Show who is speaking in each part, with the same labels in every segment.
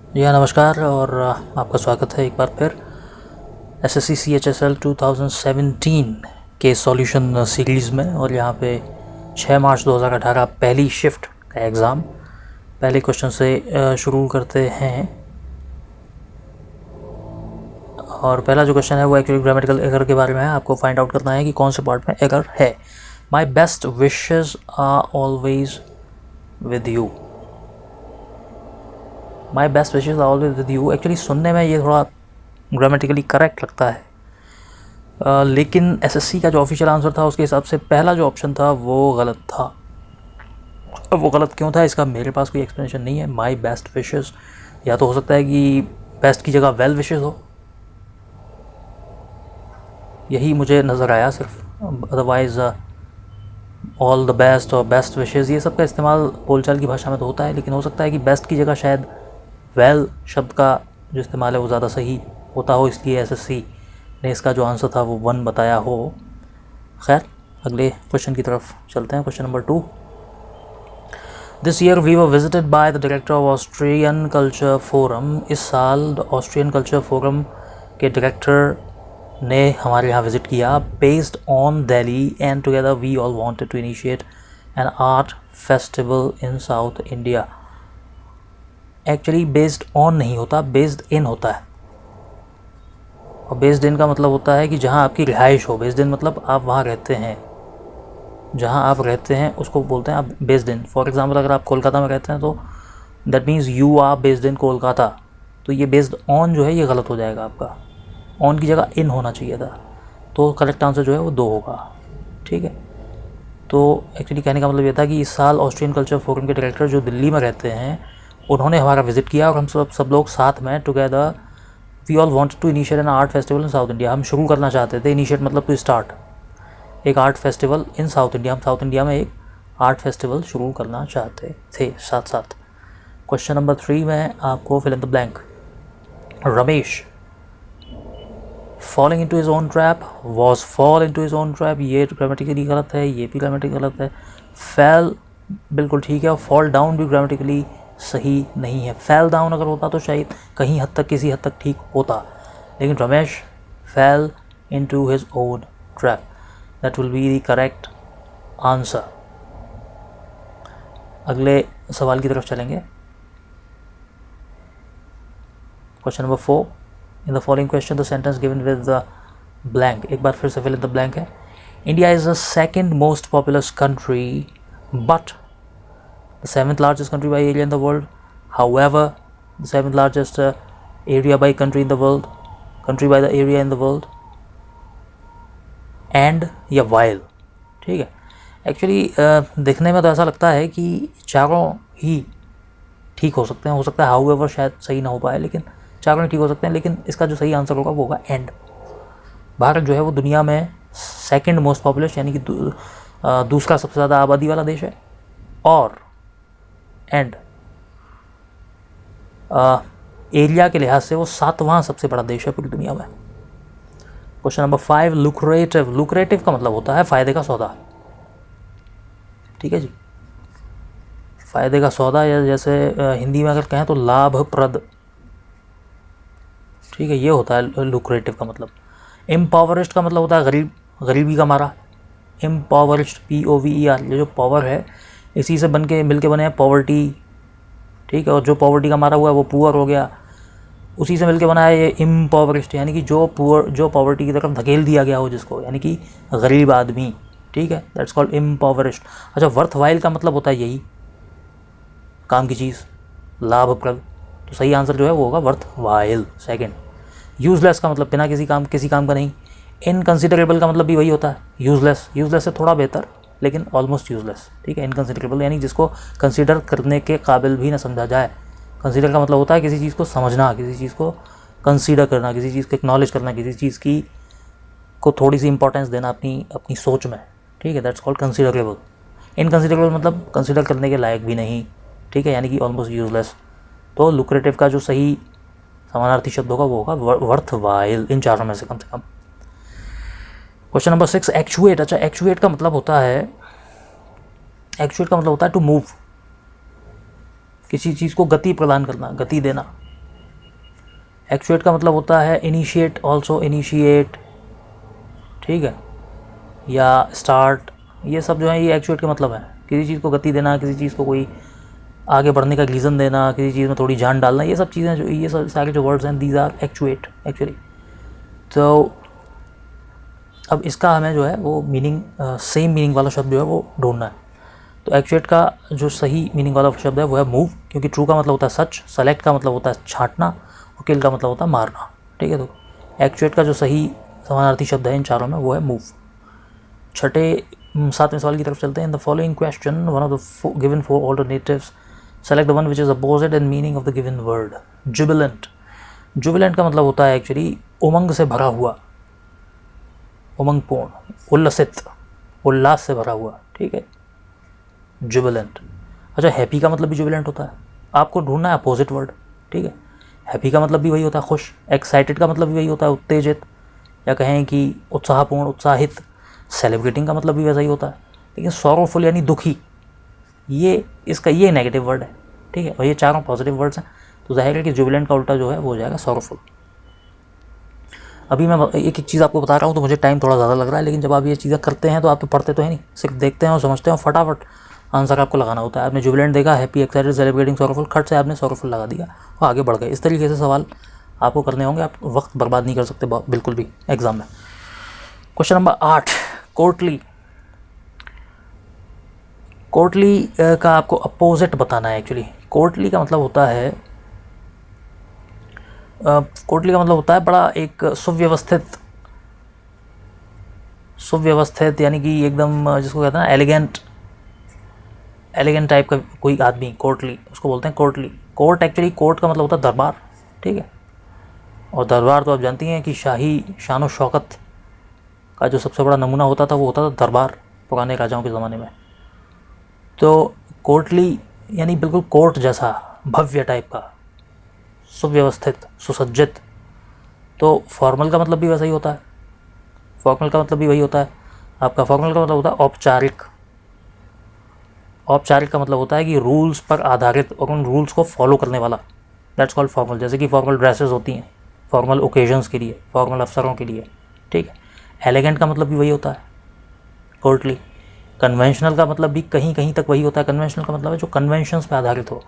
Speaker 1: जी हाँ, नमस्कार और आपका स्वागत है एक बार फिर एसएससी CHSL 2017 के सॉल्यूशन सीरीज़ में। और यहाँ पे 6 मार्च 2018 पहली शिफ्ट का एग्ज़ाम पहले क्वेश्चन से शुरू करते हैं। और पहला जो क्वेश्चन है वो एक्चुअली ग्रामेटिकल एरर के बारे में है। आपको फाइंड आउट करना है कि कौन से पार्ट में एरर है। My best wishes are always with you. My best wishes are always with you actually सुनने में ये थोड़ा ग्रामेटिकली करेक्ट लगता है, लेकिन एसएससी का जो ऑफिशियल आंसर था उसके हिसाब से पहला जो ऑप्शन था वो गलत था। अब वो गलत क्यों था इसका मेरे पास कोई एक्सप्लेनेशन नहीं है। माई बेस्ट विशेज़ या तो हो सकता है कि बेस्ट की जगह वेल विशेज़ हो, यही मुझे नज़र आया सिर्फ। अदरवाइज़ ऑल द बेस्ट और बेस्ट विशेज़ ये सब का इस्तेमाल बोलचाल की भाषा में तो होता है, लेकिन हो सकता है कि बेस्ट की जगह शायद वेल शब्द का जो इस्तेमाल है वो ज़्यादा सही होता हो, इसलिए एसएससी ने इसका जो आंसर था वो 1 बताया हो। खैर, अगले क्वेश्चन की तरफ चलते हैं। Question number 2। This year we were visited by the director of Austrian culture forum. इस साल द ऑस्ट्रियन कल्चर फोरम के डायरेक्टर ने हमारे यहाँ विज़िट किया। Based on Delhi and together we all wanted to initiate an art festival in South India. Actually based on नहीं होता, based in होता है। और बेस्ड इन का मतलब होता है कि जहाँ आपकी रिहाइश हो। बेस्ड इन मतलब आप वहाँ रहते हैं, जहाँ आप रहते हैं उसको बोलते हैं आप बेस्ड इन। फॉर एग्जांपल अगर आप कोलकाता में रहते हैं तो that means you are based in Kolkata. तो ये बेस्ड ऑन जो है ये गलत हो जाएगा, आपका ऑन की जगह इन होना चाहिए था। तो करेक्ट आंसर जो है वो 2 होगा। ठीक है, तो एक्चुअली कहने का मतलब ये था कि इस साल ऑस्ट्रियन कल्चर फोरम के डायरेक्टर जो दिल्ली में रहते हैं उन्होंने हमारा विज़िट किया और हम सब लोग साथ में together we all wanted to initiate an art festival in South India. हम शुरू करना चाहते थे, इनिशिएट मतलब टू स्टार्ट, एक art festival in South India. हम साउथ इंडिया में एक आर्ट फेस्टिवल शुरू करना चाहते थे साथ साथ। क्वेश्चन नंबर 3 में आपको fill in the blank. Ramesh falling into his own trap, was fall into his own trap, ये ग्रामेटिकली गलत है, ये भी ग्रामेटिकली गलत है। फेल बिल्कुल ठीक है और फॉल डाउन भी ग्रामेटिकली सही नहीं है। फेल डाउन अगर होता तो शायद कहीं हद तक किसी हद तक ठीक होता, लेकिन Ramesh fail into his own trap, that will be the correct answer. अगले सवाल की तरफ चलेंगे। Question number 4। In the following question the sentence given with the blank. एक बार फिर से फिल इन द ब्लैंक है। India is the second most populous country but the 7th largest country by area in the world. However, the 7th largest area by country in the world, country by the area in the world, and या while। ठीक है, actually देखने में तो ऐसा लगता है कि चारों ही ठीक हो सकते हैं। हो सकता है however शायद सही ना हो पाए, लेकिन चारों ही ठीक हो सकते हैं। लेकिन इसका जो सही आंसर होगा वो होगा एंड। भारत जो है वो दुनिया में सेकेंड मोस्ट पॉपुलस यानी कि दूसरा सबसे ज़्यादा आबादी वाला देश है, और एंड एरिया के लिहाज से वो 7वां सबसे बड़ा देश है पूरी दुनिया में। Question number 5। लुक्रेटिव। लुक्रेटिव का मतलब होता है फ़ायदे का सौदा। ठीक है जी, फ़ायदे का सौदा, या जैसे हिंदी में अगर कहें तो लाभप्रद। ठीक है, ये होता है लुक्रेटिव का मतलब। एम्पावरिस्ट का मतलब होता है गरीब, गरीबी का मारा। एम्पावरिस्ट POVER, ये जो पावर है इसी से मिल के बने हैं पॉवर्टी। ठीक है, और जो पॉवर्टी का मारा हुआ है वो पुअर हो गया, उसी से मिल के बना है ये इम्पॉवरिस्ट, यानी कि जो पॉवर्टी की तरफ धकेल दिया गया हो जिसको, यानी कि गरीब आदमी। ठीक है, दैट्स कॉल्ड इम्पॉवरिस्ट। अच्छा, वर्थवाइल का मतलब होता है यही, काम की चीज़, लाभप्रद। तो सही आंसर जो है वो होगा वर्थवाइल, सेकेंड। यूजलेस का मतलब बिना किसी काम का नहीं। इनकंसिडरेबल का मतलब भी वही होता है, यूजलेस। यूजलेस से थोड़ा बेहतर लेकिन ऑलमोस्ट यूजलेस। ठीक है, इनकंसिडरेबल यानी जिसको कंसीडर करने के काबिल भी ना समझा जाए। कंसीडर का मतलब होता है किसी चीज़ को समझना, किसी चीज़ को कंसीडर करना, किसी चीज़ को एक्नॉलेज करना, किसी चीज़ की को थोड़ी सी इंपॉर्टेंस देना अपनी सोच में। ठीक है, दैट्स कॉल्ड कंसीडरेबल। इनकंसिडरेबल मतलब कंसीडर करने के लायक भी नहीं। ठीक है, यानी कि ऑलमोस्ट यूजलेस। तो लुक्रेटिव का जो सही समानार्थी शब्द होगा वो होगा वर्थवाइल, इन चारों में से कम से कम। Question number 6। एक्चुएट। अच्छा, एक्चुएट का मतलब होता है टू मूव, किसी चीज़ को गति प्रदान करना, गति देना। एक्चुएट का मतलब होता है इनिशिएट, ऑल्सो इनिशिएट, ठीक है, या स्टार्ट, ये सब जो है ये एक्चुएट का मतलब है। किसी चीज़ को गति देना, किसी चीज़ को कोई आगे बढ़ने का रीज़न देना, किसी चीज़ में थोड़ी जान डालना, ये सब चीज़ें जो ये सब सारे जो वर्ड्स हैं दीज आर एक्चुएट एक्चुअली। तो अब इसका हमें जो है वो मीनिंग सेम मीनिंग वाला शब्द जो है वो ढूंढना है। तो एक्चुएट का जो सही मीनिंग वाला शब्द है वो है मूव, क्योंकि ट्रू का मतलब होता है सच, सेलेक्ट का मतलब होता है छांटना, और किल का मतलब होता है मारना, ठीक है। तो एक्चुएट का जो सही समानार्थी शब्द है इन चारों में वो है मूव। सातवें सवाल की तरफ चलते हैं। In the following question one of the given four alternatives select the one which is opposite in meaning of the given word. Jubilant, Jubilant का मतलब होता है एक्चुअली उमंग से भरा हुआ, उमंगपूर्ण, उल्लसित, उल्लास से भरा हुआ, ठीक है, जुबिलेंट। अच्छा, हैप्पी का मतलब भी जुबिलेंट होता है, आपको ढूंढना है अपोजिट वर्ड, ठीक है। हैप्पी का मतलब भी वही होता है खुश, एक्साइटेड का मतलब भी वही होता है उत्तेजित, या कहें कि उत्साहपूर्ण, उत्साहित। सेलिब्रेटिंग का मतलब भी वैसा ही होता है, लेकिन सॉरोफुल यानी दुखी, ये इसका ये नेगेटिव वर्ड है, ठीक है, और ये चारों पॉजिटिव वर्ड्स हैं। तो जाहिर है कि जुबिलेंट का उल्टा जो है वो हो जाएगा सॉरोफुल। अभी मैं एक एक चीज़ आपको बता रहा हूँ तो मुझे टाइम थोड़ा ज़्यादा लग रहा है, लेकिन जब आप ये चीज़ें करते हैं तो आप तो पढ़ते तो है नहीं, सिर्फ देखते हैं और समझते हैं, और फटाफट आंसर आपको लगाना होता है। आपने जुबिलेंट देखा, हैप्पी, एक्साइटेड, सेलिब्रेटिंग, सॉरोफुल, खट से आपने सॉरोफुल लगा दिया और आगे बढ़ गए। इस तरीके से सवाल आपको करने होंगे, आप वक्त बर्बाद नहीं कर सकते बिल्कुल भी एग्जाम में। Question number 8, courtly. कोर्टली का आपको अपोजिट बताना है एक्चुअली। कोर्टली का मतलब होता है कोर्टली का मतलब होता है बड़ा एक सुव्यवस्थित, सुव्यवस्थित यानी कि एकदम जिसको कहते हैं ना एलिगेंट, एलिगेंट टाइप का कोई आदमी, कोर्टली, उसको बोलते हैं कोर्टली। कोर्ट एक्चुअली कोर्ट का मतलब होता है दरबार, ठीक है, और दरबार तो आप जानती हैं कि शाही शान और शौकत का जो सबसे बड़ा नमूना होता था वो होता था दरबार, पुराने राजाओं के ज़माने में। तो कोर्टली यानी बिल्कुल कोर्ट जैसा, भव्य टाइप का, सुव्यवस्थित, सुसज्जित। तो फॉर्मल का मतलब भी वैसा ही होता है, फॉर्मल का मतलब भी वही होता है आपका। फॉर्मल का मतलब होता है औपचारिक, औपचारिक का मतलब होता है कि रूल्स पर आधारित और उन रूल्स को फॉलो करने वाला, दैट्स कॉल्ड फॉर्मल। जैसे कि फॉर्मल ड्रेसेस होती हैं फॉर्मल ओकेजन्स के लिए, फॉर्मल अफसरों के लिए, ठीक है। एलिगेंट का मतलब भी वही होता है कोर्टली। कन्वेंशनल का मतलब भी कहीं कहीं तक वही होता है। कन्वेंशनल का मतलब है जो कन्वेंशंस पे आधारित हो,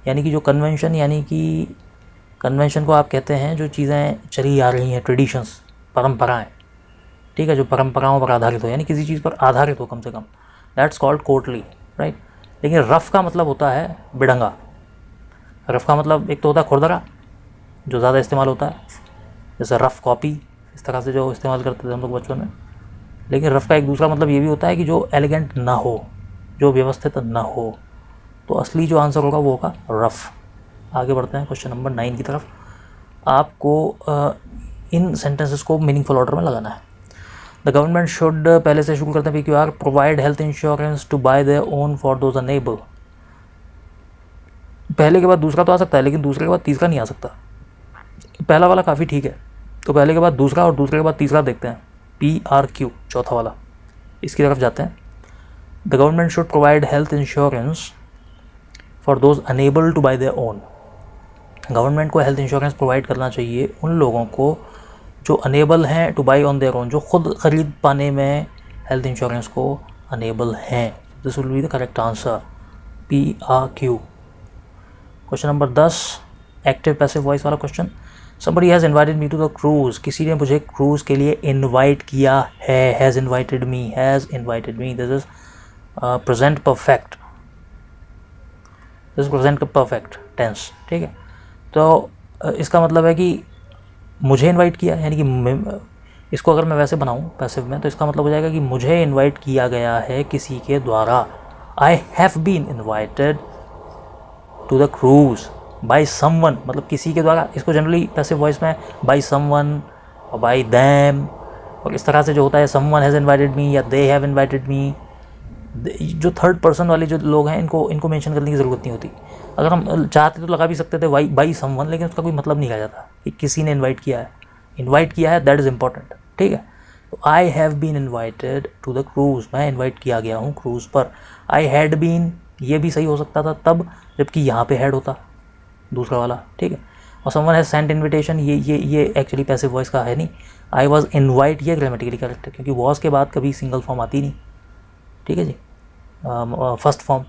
Speaker 1: यानी कि जो कन्वेंशन, यानी कि कन्वेंशन को आप कहते हैं जो चीज़ें चली आ रही हैं, ट्रेडिशंस, परंपराएं, ठीक है, जो परंपराओं पर आधारित हो, यानी किसी चीज़ पर आधारित हो कम से कम, दैट्स कॉल्ड कोर्टली, राइट। लेकिन रफ़ का मतलब होता है बिडंगा। रफ़ का मतलब एक तो होता है खुरदरा, जो ज़्यादा इस्तेमाल होता है, जैसे रफ़ कॉपी, इस तरह से जो इस्तेमाल करते थे हम लोग बचपन में। लेकिन रफ़ का एक दूसरा मतलब ये भी होता है कि जो एलिगेंट ना हो, जो व्यवस्थित ना हो। तो असली जो आंसर होगा वो होगा रफ़। आगे बढ़ते हैं क्वेश्चन नंबर 9 की तरफ। आपको इन सेंटेंसेस को मीनिंगफुल ऑर्डर में लगाना है। द गवर्नमेंट शुड, पहले से शुरू करते हैं PQR, provide health insurance to buy their own for those unable. पहले के बाद दूसरा तो आ सकता है, लेकिन दूसरे के बाद तीसरा नहीं आ सकता। पहला वाला काफ़ी ठीक है, तो पहले के बाद दूसरा और दूसरे के बाद तीसरा देखते हैं। PRQ, चौथा वाला, इसकी तरफ जाते हैं। The government should provide health insurance for those unable to buy their own. Government को हेल्थ इंश्योरेंस प्रोवाइड करना चाहिए उन लोगों को जो अनेबल हैं to buy on their own, जो खुद ख़रीद पाने में हेल्थ इंश्योरेंस को अनेबल हैं। This will be the correct answer, PRQ। Question number 10, active passive voice वाला क्वेश्चन। Somebody has invited me to the cruise. किसी ने मुझे क्रूज़ के लिए इन्वाइट किया है। Has invited me, has invited me, this is present perfect, this present perfect tense, ठीक है। तो इसका मतलब है कि मुझे इनवाइट किया, यानी कि इसको अगर मैं वैसे बनाऊं पैसिव में तो इसका मतलब हो जाएगा कि मुझे इनवाइट किया गया है किसी के द्वारा। I have been invited to the cruise by someone, मतलब किसी के द्वारा। इसको जनरली पैसिव वॉइस में बाय समवन और बाय देम और इस तरह से जो होता है, समवन हैज़ इन्वाइटेड मी या दे हैव इन्वाइटेड मी। जो थर्ड पर्सन वाले जो लोग हैं इनको मेंशन करने की ज़रूरत नहीं होती। अगर हम चाहते तो लगा भी सकते थे बाई समवन, लेकिन उसका कोई मतलब नहीं कहा जाता कि किसी ने इनवाइट किया है, दैट इज़ इम्पॉर्टेंट, ठीक है। तो I have been invited to the cruise, मैं इन्वाइट किया गया हूँ क्रूज़ पर। आई हैड बीन, ये भी सही हो सकता था तब जबकि यहाँ पे हैड होता दूसरा वाला, ठीक है। और समवन हैज सेंट इन्विटेशन, ये एक्चुअली पैसिव वॉइस का है नहीं। आई वॉज इन्वाइट ये ग्रामेटिकली करेक्ट है, क्योंकि वॉज के बाद कभी सिंगल फॉर्म आती नहीं, ठीक है जी, फर्स्ट फॉर्म।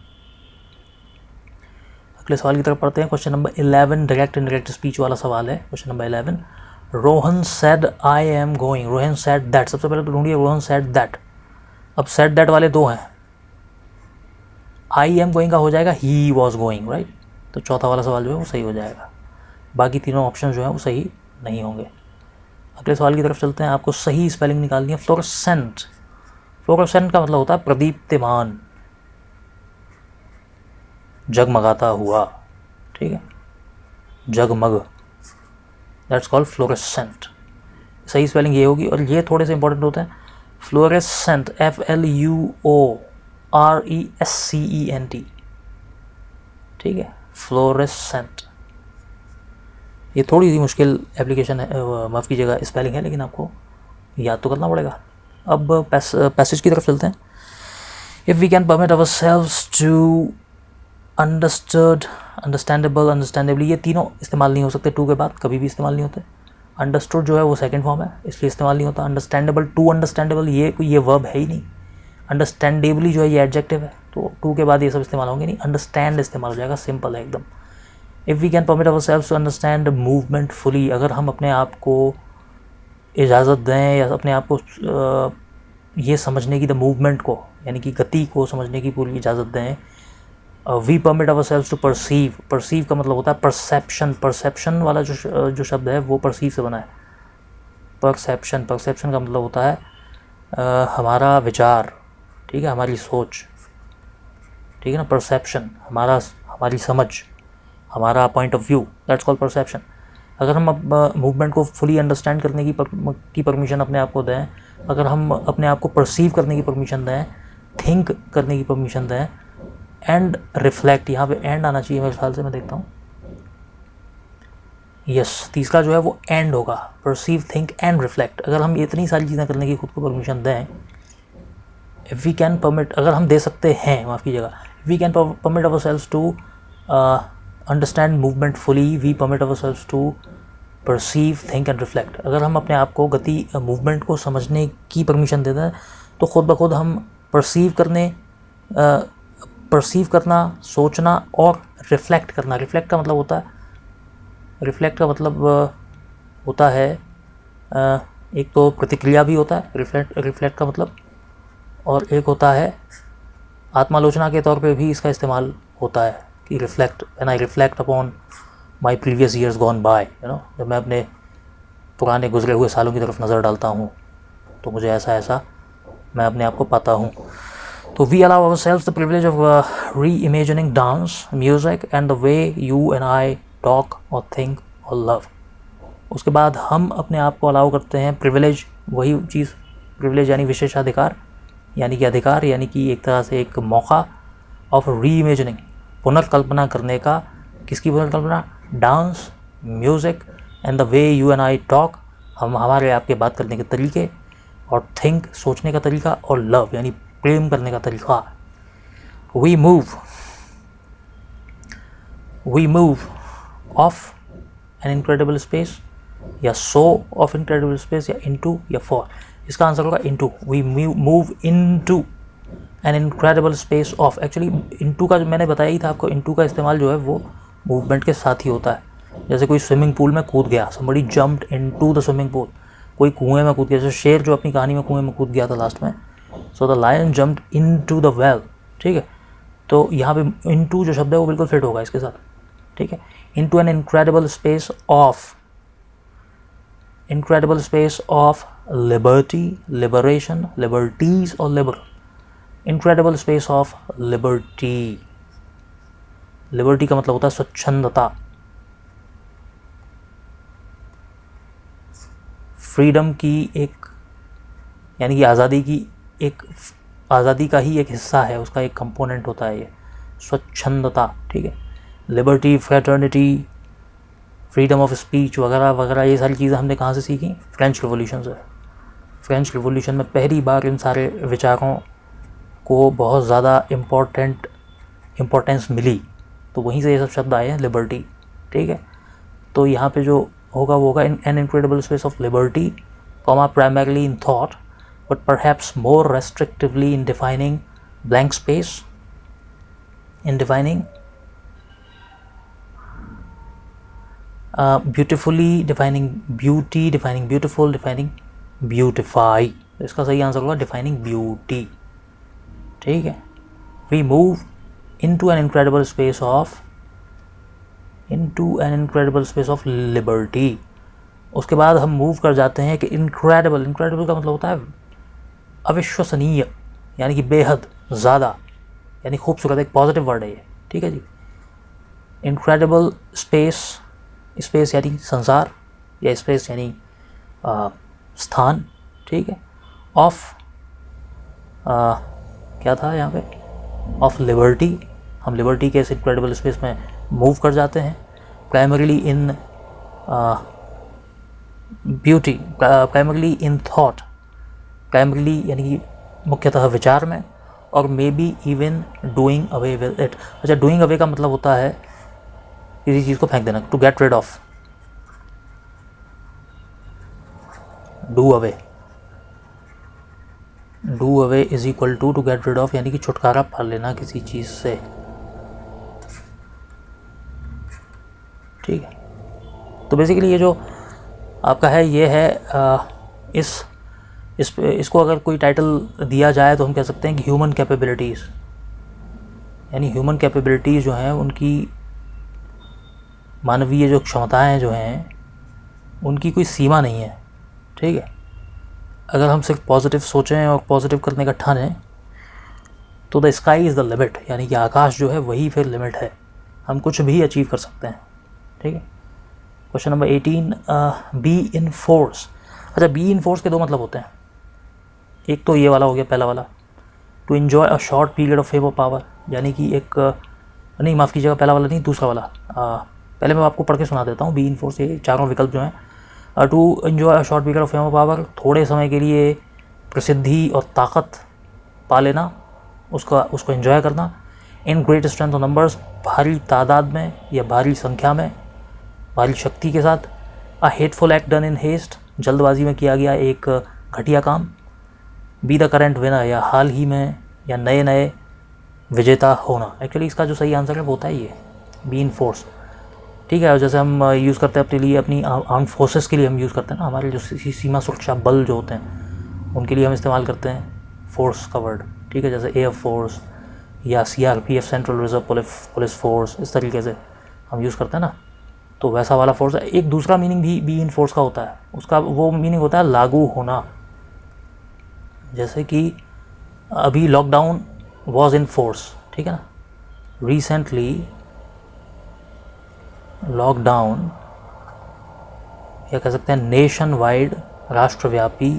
Speaker 1: अगले सवाल की तरफ पढ़ते हैं। Question number 11 direct indirect speech वाला सवाल है। Question number 11, Rohan said I am going, Rohan said that. सबसे पहले तो ढूंढिए रोहन सेड दैट। अब सेड दैट वाले दो हैं, आई एम गोइंग का हो जाएगा ही वॉज गोइंग, राइट। तो चौथा वाला सवाल जो है वो सही हो जाएगा, बाकी तीनों ऑप्शन जो है वो सही नहीं होंगे। अगले सवाल की तरफ चलते हैं। आपको सही स्पेलिंग निकालनी है। फ्लोरेसेंट, फ्लोरेसेंट का मतलब होता है प्रदीप्यमान, जगमगाता हुआ, ठीक है, जगमग, दैट्स कॉल्ड फ्लोरेसेंट। सही स्पेलिंग ये होगी। और ये थोड़े से इंपॉर्टेंट होते हैं। फ्लोरेसेंट, FLUORESCENT, ठीक है, फ्लोरेसेंट। ये थोड़ी सी मुश्किल एप्लीकेशन है, माफ़ कीजिएगा स्पेलिंग है, लेकिन आपको याद तो करना पड़ेगा। अब पैसेज की तरफ चलते हैं। If we can permit ourselves to understood, understandable, understandably, ये तीनों इस्तेमाल नहीं हो सकते टू के बाद, कभी भी इस्तेमाल नहीं होते। अंडरस्टूड जो है वो सेकंड फॉर्म है, इसलिए इस्तेमाल नहीं होता। अंडरस्टैंडेबल, टू अंडरस्टैंडेबल, ये वर्ब है ही नहीं। अंडरस्टैंडेबली जो है ये एडजेक्टिव है, तो टू के बाद ये सब इस्तेमाल होंगे नहीं। अंडरस्टैंड इस्तेमाल हो जाएगा, सिंपल है एकदम। If we can permit ourselves to understand movement fully, अगर हम अपने आप को इजाज़त दें या अपने आप को ये समझने की, द मूवमेंट को, यानी कि गति को समझने की पूरी इजाज़त दें। We permit ourselves to perceive, perceive का मतलब होता है परसेप्शन, परसेप्शन वाला जो शब्द है वो परसीव से बना है। परसेप्शन, परसेप्शन का मतलब होता है हमारा विचार, ठीक है, हमारी सोच, ठीक है ना। परसेप्शन हमारी समझ, हमारा point of view, that's called perception. अगर हम मूवमेंट को फुली अंडरस्टैंड करने की परमिशन अपने आप को दें, अगर हम अपने आप को परसीव करने की परमिशन दें, थिंक करने की परमिशन दें, एंड रिफ्लेक्ट, यहाँ पे एंड आना चाहिए मेरे ख्याल से, मैं देखता हूँ, यस, तीसरा जो है वो एंड होगा, परसीव, थिंक एंड रिफ्लेक्ट। अगर हम इतनी सारी चीज़ें करने की खुद को परमिशन दें, इफ़ वी कैन परमिट, अगर हम दे सकते हैं, माफ़ कीजिएगा, we can permit ourselves to understand movement fully, we permit ourselves to perceive, think and reflect. अगर हम अपने आप को गति, मूवमेंट को समझने की परमिशन देते हैं, तो खुद ब खुद हम परसीव करना, सोचना और रिफ्लेक्ट करना। रिफ्लेक्ट का मतलब होता है एक तो प्रतिक्रिया भी होता है रिफ्लेक्ट का मतलब, और एक होता है आत्मालोचना के तौर पे भी इसका इस्तेमाल होता है कि reflect, when I reflect upon my previous years gone by, जब मैं अपने पुराने गुजरे हुए सालों की तरफ नज़र डालता हूँ तो मुझे ऐसा मैं अपने आप को पाता हूँ। तो we allow ourselves the privilege of reimagining dance, music and the way you and I talk और थिंक और लव। उसके बाद हम अपने आप को अलाउ करते हैं प्रिविलेज, वही चीज़, प्रिविलेज यानी विशेषाधिकार, यानी कि अधिकार, यानी कि एक तरह से एक मौका, ऑफ री इमेजिनिंग, पुनर्कल्पना करने का। किसकी पुनर्कल्पना? Dance, music and the way you and I talk, हम हमारे आपके बात करने के तरीके, और थिंक, सोचने का तरीका, और लव यानी प्रेम करने का तरीका। We move of an incredible space, या सो ऑफ इनक्रेडिबल स्पेस, या इनटू, या फॉर। इसका आंसर होगा into. We move into an incredible space of. Actually into का जो मैंने बताया ही था आपको, इनटू का इस्तेमाल जो है वो मूवमेंट के साथ ही होता है। जैसे कोई स्विमिंग पूल में कूद गया, somebody jumped into the swimming pool, कोई कुएं में कूद गया, जैसे शेर जो अपनी कहानी में कुएं में कूद गया था लास्ट में, so the lion jumped into the well, ठीक है। तो यहाँ पे इनटू जो शब्द है वो बिल्कुल फिट होगा इसके साथ, ठीक है। Into an incredible space of liberty, liberation, liberties और liberal. Incredible space of liberty, liberty का मतलब होता है स्वच्छंदता, फ्रीडम की एक, यानी कि आज़ादी का ही एक हिस्सा है, उसका एक कंपोनेंट होता है ये स्वच्छंदता, ठीक है। Liberty, fraternity, freedom of speech वगैरह वगैरह, ये सारी चीज़ें हमने कहाँ से सीखी? फ्रेंच रिवॉल्यूशन से। फ्रेंच रिवॉल्यूशन में पहली बार इन सारे विचारों को बहुत ज़्यादा इम्पोर्टेंस मिली, तो वहीं से ये सब शब्द आए हैं, लिबर्टी, ठीक है। तो यहाँ पे जो होगा वो होगा an incredible space of liberty, comma primarily in thought but perhaps more restrictively in defining blank space, in defining beautifully, defining beauty, defining beautiful, defining beautify. तो इसका सही आंसर होगा defining beauty. ठीक है, we move into an incredible space of liberty. उसके बाद हम move कर जाते हैं कि incredible का मतलब होता है अविश्वसनीय, यानी कि बेहद ज़्यादा, यानी खूबसूरत, एक पॉजिटिव वर्ड है ये, ठीक है जी। इनक्रेडिबल स्पेस यानी संसार, या स्पेस यानी स्थान, ठीक है। ऑफ क्या था यहाँ पे, ऑफ लिबर्टी, हम लिबर्टी के इस इनक्रेडिबल स्पेस में मूव कर जाते हैं। Primarily in beauty, primarily in thought, primarily यानी कि मुख्यतः विचार में, और may be even doing away with it. अच्छा, डूइंग अवे का मतलब होता है किसी चीज़ को फेंक देना, to get rid of, do away is equal to get rid of, यानी कि छुटकारा पा लेना किसी चीज़ से, ठीक है। तो बेसिकली ये जो आपका है ये है इसको अगर कोई टाइटल दिया जाए तो हम कह सकते हैं कि ह्यूमन कैपेबिलिटीज़, यानी ह्यूमन कैपेबिलिटीज़ जो हैं उनकी मानवीय जो क्षमताएं जो हैं उनकी कोई सीमा नहीं है, ठीक है। अगर हम सिर्फ पॉजिटिव सोचें और पॉजिटिव करने का ठानें तो the sky is the limit, यानी कि आकाश जो है वही फिर लिमिट है, हम कुछ भी अचीव कर सकते हैं, ठीक है। Question number 18, be in force. अच्छा, बी इन फोर्स के दो मतलब होते हैं, एक तो ये वाला हो गया पहला वाला, to enjoy a short period of fame और पावर, यानी कि एक नहीं, माफ़ कीजिएगा, पहला वाला नहीं, दूसरा वाला। पहले मैं आपको पढ़ के सुना देता हूँ बी इन फोर्स, ये चारों विकल्प जो हैं। To enjoy a short period of fame और पावर, थोड़े समय के लिए प्रसिद्धि और ताकत पा लेना, उसको इन्जॉय करना। In great strength of numbers, भारी तादाद में या भारी संख्या में, भारी शक्ति के साथ। A hateful act done in haste, जल्दबाजी में किया गया एक घटिया काम। बी द करेंट विनर, या हाल ही में या नए विजेता होना। एक्चुअली इसका जो सही आंसर है वो होता है ये बी इन फोर्स, ठीक है। और जैसे हम यूज़ करते हैं अपने लिए, अपनी आर्म फोर्सेस के लिए हम यूज़ करते हैं ना, हमारे जो सीमा सुरक्षा बल जो होते हैं उनके लिए हम इस्तेमाल करते हैं फोर्स का वर्ड, ठीक है। जैसे एयर फोर्स या CRPF, central reserve police force, इस तरीके से हम यूज़ करते हैं ना, तो वैसा वाला फोर्स है। एक दूसरा मीनिंग भी बी इन फोर्स का होता है, उसका वो मीनिंग होता है लागू होना। जैसे कि अभी लॉकडाउन वॉज इन फोर्स, ठीक है ना, रिसेंटली लॉकडाउन, या कह सकते हैं नेशन वाइड, राष्ट्रव्यापी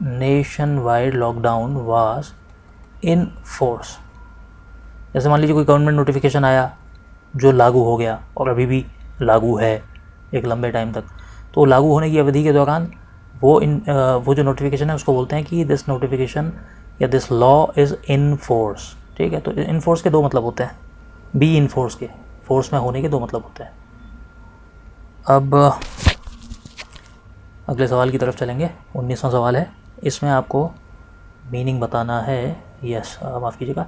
Speaker 1: nation wide lockdown was in force. जैसे मान लीजिए कोई गवर्नमेंट नोटिफिकेशन आया जो लागू हो गया और अभी भी लागू है एक लंबे टाइम तक, तो लागू होने की अवधि के दौरान वो जो नोटिफिकेशन है उसको बोलते हैं कि दिस नोटिफिकेशन या this law is in force, ठीक है। तो इन फोर्स के दो मतलब होते हैं, बी इन फोर्स के, फोर्स में होने के दो मतलब होते हैं। अब अगले सवाल की तरफ चलेंगे, 19वां सवाल है, इसमें आपको मीनिंग बताना है, यस माफ़ कीजिएगा,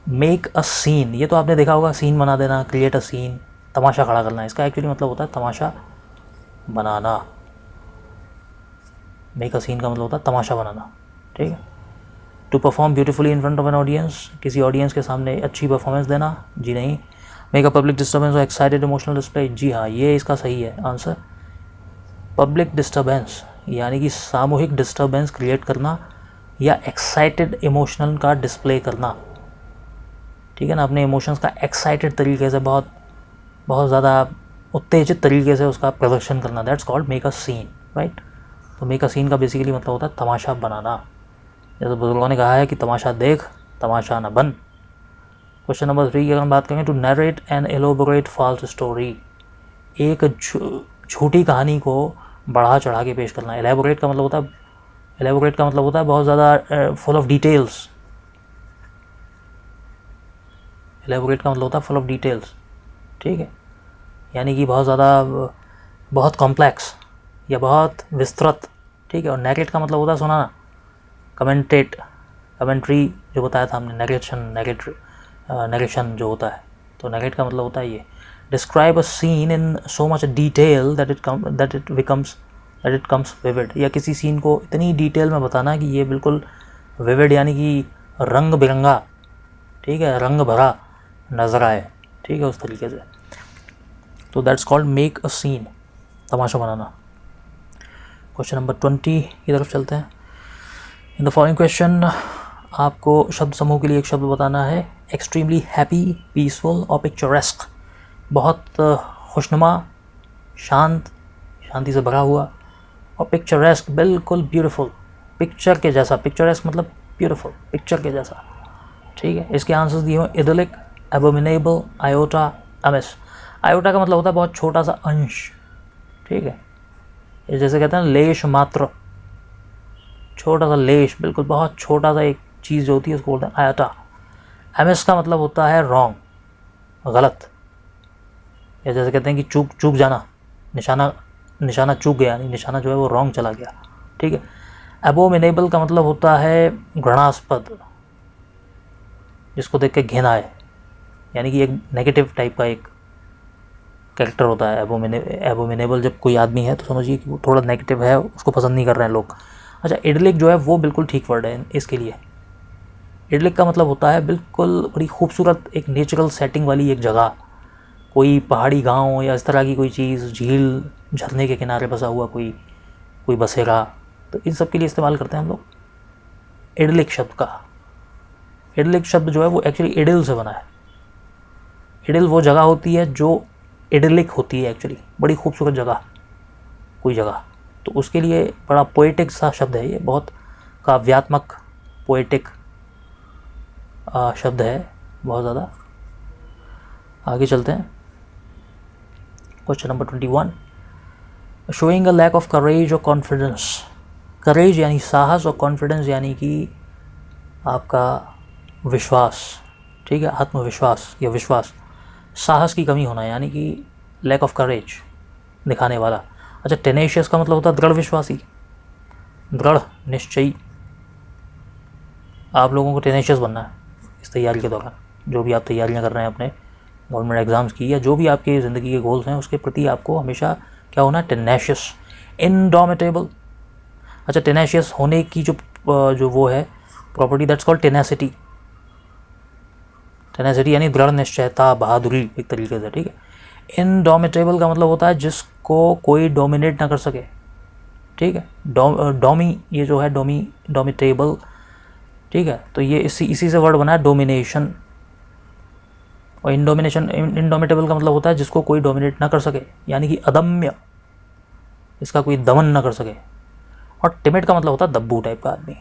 Speaker 1: मेक अ सीन। ये तो आपने देखा होगा, सीन बना देना, क्रिएट अ सीन, तमाशा खड़ा करना, इसका एक्चुअली मतलब होता है तमाशा बनाना। मेक अ सीन का मतलब होता है तमाशा बनाना, ठीक है। To perform beautifully in front of an audience, किसी ऑडियंस के सामने अच्छी परफॉर्मेंस देना, जी नहीं। मेक अ पब्लिक डिस्टर्बेंस और एक्साइटेड इमोशनल डिस्प्ले, जी हाँ, ये इसका सही है आंसर। पब्लिक डिस्टर्बेंस यानी कि सामूहिक डिस्टर्बेंस क्रिएट करना या एक्साइटेड इमोशनल का डिस्प्ले करना, ठीक है ना, अपने इमोशंस का एक्साइटेड तरीके से, बहुत ज़्यादा उत्तेजित तरीके से उसका प्रदर्शन करना, that's called make a scene, right. तो मेक अ सीन का बेसिकली मतलब होता है तमाशा बनाना। जैसे बुजुर्गों ने कहा है कि तमाशा देख तमाशा न बन। क्वेश्चन नंबर 3 की अगर हम बात करें, to narrate an elaborate false story, एक झूठी कहानी को बढ़ा चढ़ा के पेश करना। एलेबोरेट का मतलब होता है बहुत ज़्यादा फुल ऑफ डिटेल्स। एलेबोरेट का मतलब होता है फुल ऑफ डिटेल्स, ठीक है। यानी कि बहुत ज़्यादा, बहुत कॉम्प्लेक्स या बहुत विस्तृत, ठीक है। और नैरेट का मतलब होता है सुनाना, कमेंटेट, कमेंट्री जो बताया था हमने, नरेशन जो होता है, तो नैरेट का मतलब होता है ये। Describe a seen in so much detail that it comes vivid, या किसी सीन को इतनी डिटेल में बताना कि ये बिल्कुल विविड यानी कि रंग बिरंगा, ठीक है, रंग भरा नज़र आए, ठीक है, उस तरीके से। तो that's called make a scene, तमाशा बनाना। क्वेश्चन नंबर 20 की तरफ चलते हैं। इन द फॉलोइंग क्वेश्चन आपको शब्द समूह के लिए एक शब्द बताना है। एक्सट्रीमली हैप्पी, पीसफुल और पिक्चरेस्क, बहुत खुशनुमा, शांति से भरा हुआ, और पिक्चरेस्क बिल्कुल ब्यूटीफुल, पिक्चर के जैसा। पिक्चरेस्क मतलब ब्यूटीफुल, पिक्चर के जैसा, ठीक है। इसके आंसर्स दिए हुए इडलिक, एबोमिनेबल, आयोटा, अमिस। आयोटा का मतलब होता है बहुत छोटा सा अंश, ठीक है, ये जैसे कहते हैं लेश मात्र, छोटा सा लेश, बिल्कुल बहुत छोटा सा एक चीज़ जो होती है उसको बोलते हैं आयोटा। एमिस का मतलब होता है रॉन्ग, गलत, या जैसे कहते हैं कि चूक जाना, निशाना चूक गया, यानी निशाना जो है वो रॉन्ग चला गया, ठीक है। एबोमिनेबल का मतलब होता है घृणास्पद, जिसको देख के घिन आए, यानी कि एक नेगेटिव टाइप का एक कैरेक्टर होता है एबोमिनेबल। जब कोई आदमी है तो समझिए कि वो थोड़ा नेगेटिव है, उसको पसंद नहीं कर रहे हैं लोग। अच्छा, इडलिक जो है वो बिल्कुल ठीक वर्ड है इसके लिए। इडलिक का मतलब होता है बिल्कुल बड़ी खूबसूरत एक नेचुरल सेटिंग वाली एक जगह, कोई पहाड़ी गांव या इस तरह की कोई चीज़, झील, झरने के किनारे बसा हुआ कोई बसेरा, तो इन सब के लिए इस्तेमाल करते हैं हम लोग इडलिक शब्द का। इडलिक शब्द जो है वो एक्चुअली इडिल से बना है। इडिल वो जगह होती है जो इडलिक होती है, एक्चुअली बड़ी खूबसूरत जगह, कोई जगह, तो उसके लिए बड़ा पोएटिक सा शब्द है ये, बहुत काव्यात्मक पोएटिक शब्द है, बहुत ज़्यादा। आगे चलते हैं। Question number 21, showing a lack of courage और कॉन्फिडेंस। करेज यानी साहस, और कॉन्फिडेंस यानी कि आपका विश्वास, ठीक है, आत्मविश्वास या विश्वास। साहस की कमी होना यानी कि लैक ऑफ करेज दिखाने वाला। अच्छा, टेनेशियस का मतलब होता है दृढ़ विश्वासी, दृढ़ निश्चयी। आप लोगों को टेनेशियस बनना है इस तैयारी के दौरान, जो भी आप तैयारियां कर रहे हैं अपने गवर्नमेंट एग्ज़ाम्स की, या जो भी आपकी ज़िंदगी के गोल्स हैं, उसके प्रति आपको हमेशा क्या होना है, टेनेशियस, इनडोमिटेबल। अच्छा, टेनेशियस होने की जो वो है property, that's called tenacity. Tenacity यानी दृढ़ निश्चयता, बहादुरी एक तरीके से, ठीक है। इनडोमिटेबल का मतलब होता है जिसको कोई डोमिनेट ना कर सके, ठीक है। डोमी ये जो है डोमिटेबल, ठीक है, तो ये इसी से वर्ड बना है डोमिनेशन। और इनडोमिटेबल का मतलब होता है जिसको कोई डोमिनेट ना कर सके, यानी कि अदम्य, इसका कोई दमन ना कर सके। और टिमिड का मतलब होता है दब्बू टाइप का आदमी,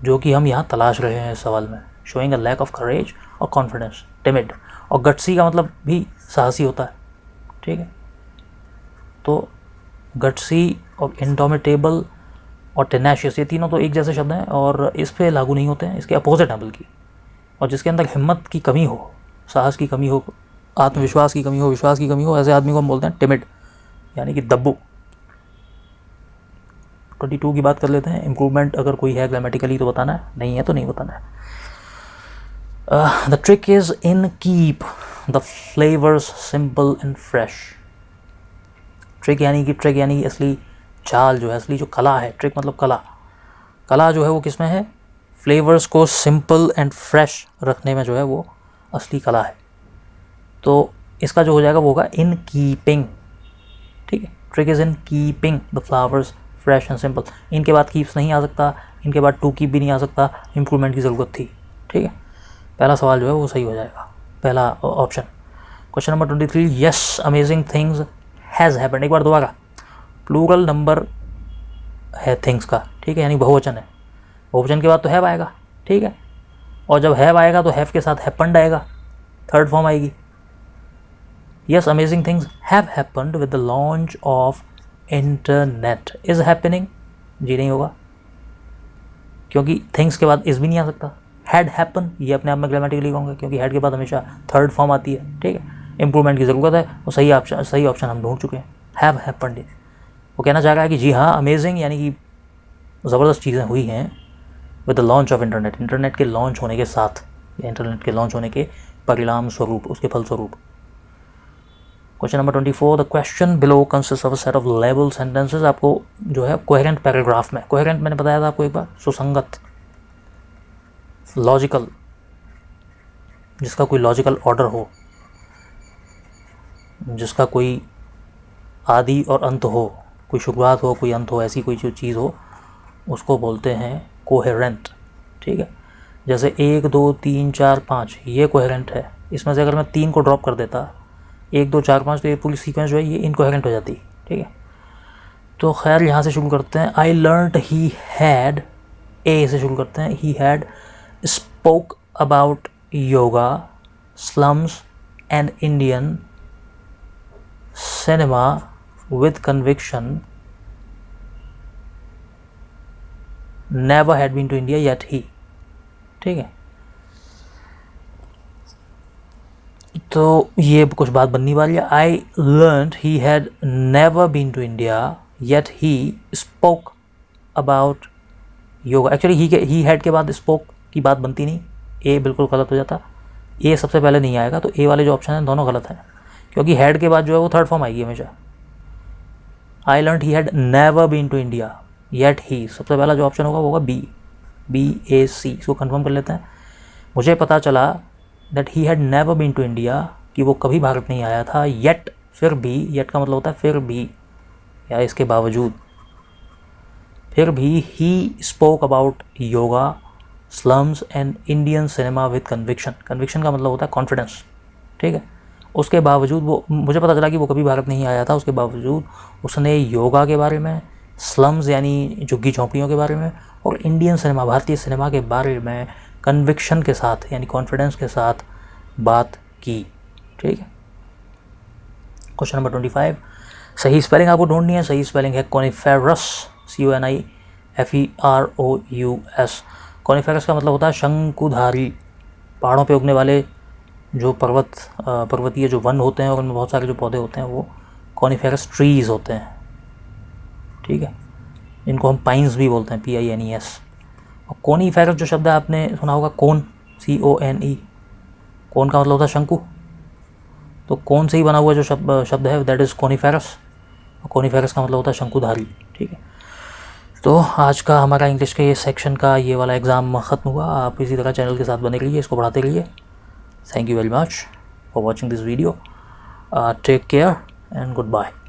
Speaker 1: जो कि हम यहाँ तलाश रहे हैं इस सवाल में। Showing a lack of courage और कॉन्फिडेंस, टिमिड। और गट्सी का मतलब भी साहसी होता है, ठीक है। तो गट्सी और इंडोमिटेबल और टेनेशियस, ये तीनों तो एक जैसे शब्द हैं और इस पे लागू नहीं होते हैं, इसके अपोजिट हैं बल्कि। और जिसके अंदर हिम्मत की कमी हो, साहस की कमी हो, आत्मविश्वास की कमी हो, विश्वास की कमी हो, ऐसे आदमी को हम बोलते हैं टिमिड, यानी कि दब्बू। 22 की बात कर लेते हैं। इम्प्रूवमेंट अगर कोई है ग्रामेटिकली तो बताना है, नहीं है तो नहीं बताना है। The trick is in keep the flavours simple and fresh. Trick यानी असली चाल जो है, असली जो कला है, ट्रिक मतलब कला जो है वो किस में है, फ्लेवर्स को सिंपल एंड फ्रेश रखने में जो है वो असली कला है। तो इसका जो हो जाएगा वो होगा इन कीपिंग, ठीक है। Trick is in keeping the flowers fresh and simple. इनके बाद कीप्स नहीं आ सकता, इनके बाद टू कीप भी नहीं आ सकता, इम्प्रूवमेंट की ज़रूरत थी, ठीक है। पहला सवाल जो है वो सही हो जाएगा, पहला option. Question number 23, yes amazing things has happened. एक बार दोबारा, प्लूरल नंबर है थिंग्स का, ठीक है, यानी बहुवचन है। बहुवचन के बाद तो हैव आएगा, ठीक है, और जब हैव आएगा तो हैव के साथ हैपेंड आएगा, थर्ड फॉर्म आएगी। Yes amazing things have happened with the launch of internet. Is happening जी नहीं होगा, क्योंकि थिंग्स के बाद इज भी नहीं आ सकता। हैड हैपन ये अपने आप में ग्रामेटिकली कहूँगा, क्योंकि हैड के बाद हमेशा थर्ड फॉर्म आती है, ठीक है। इम्प्रूवमेंट की ज़रूरत है, वो सही ऑप्शन हम ढूंढ चुके हैं, हैव हैपेंड। वो कहना चाह रहा है कि जी हाँ, अमेजिंग यानी कि ज़बरदस्त चीज़ें हुई हैं with the launch of internet, internet के लॉन्च होने के साथ या इंटरनेट के लॉन्च होने के परिणाम स्वरूप, उसके फलस्वरूप। Question number 24, the question below consist of a set of label sentences. आपको जो है कोहेरेंट पैराग्राफ में, कोहेरेंट मैंने बताया था आपको एक बार, सुसंगत, लॉजिकल, जिसका कोई लॉजिकल ऑर्डर हो, जिसका कोई आदि और अंत हो, कोई शुरुआत हो कोई अंत हो, ऐसी कोई जो चीज़ हो उसको बोलते हैं कोहेरेंट। ठीक है, जैसे 1 2 3 4 5 ये कोहेरेंट है, इसमें से अगर मैं 3 को ड्रॉप कर देता, 1 2 4 5, तो ये पूरी सीक्वेंस जो है ये इनकोहेरेंट हो जाती। ठीक है, तो खैर यहाँ से शुरू करते हैं। आई लर्नड ही हैड, ए से शुरू करते हैं, he had spoke about yoga, slums and Indian cinema with conviction, never had been to India yet he. ठीक है, तो ये कुछ बात बननी वाली है। I learned he had never been to India yet he spoke about yoga. Actually he had के बाद स्पोक की बात बनती नहीं, ए बिल्कुल गलत हो जाता, ए सबसे पहले नहीं आएगा, तो ए वाले जो ऑप्शन हैं दोनों गलत हैं, क्योंकि हैड के बाद जो है वो थर्ड फॉर्म आएगी हमेशा। I learned he had never been to India yet he, सबसे पहला जो ऑप्शन होगा वो होगा BAC। इसको कंफर्म कर लेते हैं। मुझे पता चला that he had never been to India, कि वो कभी भारत नहीं आया था, येट, फिर भी, येट का मतलब होता है फिर भी या इसके बावजूद, फिर भी ही spoke about yoga, slums and Indian cinema with conviction. Conviction का मतलब होता है कॉन्फिडेंस। ठीक है, उसके बावजूद वो, मुझे पता चला कि वो कभी भारत नहीं आया था, उसके बावजूद उसने योगा के बारे में, स्लम्स यानी झुग्गी झोंपड़ियों के बारे में, और इंडियन सिनेमा, भारतीय सिनेमा के बारे में कन्विक्शन के साथ यानी कॉन्फिडेंस के साथ बात की। ठीक है, क्वेश्चन नंबर 25, सही स्पेलिंग आपको ढूंढनी है। सही स्पेलिंग है कॉनिफेरस, CONIFEROUS। कॉनिफेरस का मतलब होता है शंकुधारी, पहाड़ों पे उगने वाले जो पर्वतीय जो वन होते हैं और उनमें बहुत सारे जो पौधे होते हैं वो कॉनिफेरस ट्रीज़ होते हैं। ठीक है, इनको हम पाइन्स भी बोलते हैं, PINES। और कोनीफेरस जो शब्द है आपने सुना होगा, कोन, CONE, कोन का मतलब होता है शंकु, तो कोन से ही बना हुआ जो शब्द है दैट इज़ कोनीफेरस, और कोनीफेरस का मतलब होता है शंकुधारी। ठीक है, तो आज का हमारा इंग्लिश के ये सेक्शन का ये वाला एग्ज़ाम ख़त्म हुआ। आप इसी तरह चैनल के साथ बने रहिए, इसको बढ़ाते रहिए। Thank you very much for watching this video. Take care and goodbye.